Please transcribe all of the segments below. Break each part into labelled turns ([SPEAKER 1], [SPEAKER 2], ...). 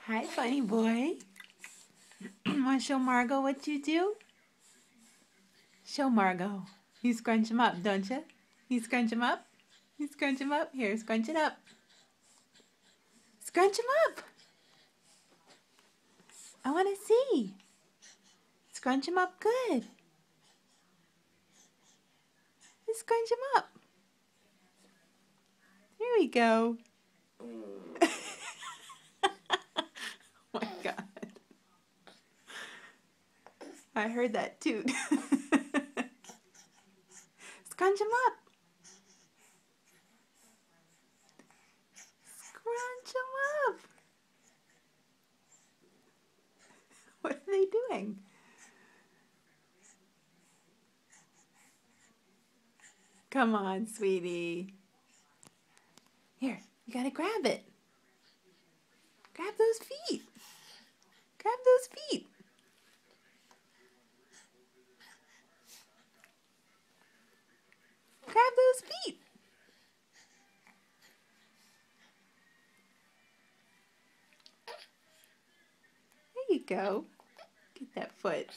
[SPEAKER 1] Hi, funny boy. Want to show Margot what you do? Show Margot. You scrunch him up, don't you? You scrunch him up? You scrunch him up? Here, scrunch it up. Scrunch him up. I want to see. Scrunch him up good. Scrunch him up. Here we go. Oh my God. I heard that toot. Scrunch him up. Scrunch him up. What are they doing? Come on, sweetie. Here, you gotta grab it. Grab those feet. Grab those feet. Grab those feet. There you go. Get that foot.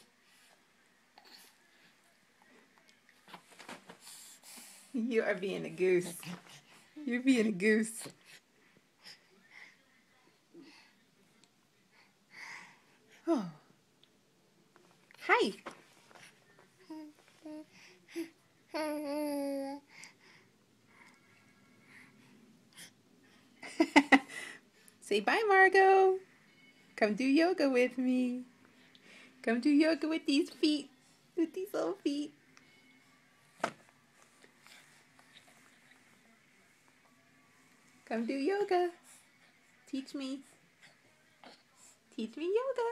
[SPEAKER 1] You are being a goose. You're being a goose. Oh. Hi. Say bye, Margot. Come do yoga with me. Come do yoga with these feet. With these little feet. Come do yoga. Teach me. Teach me yoga.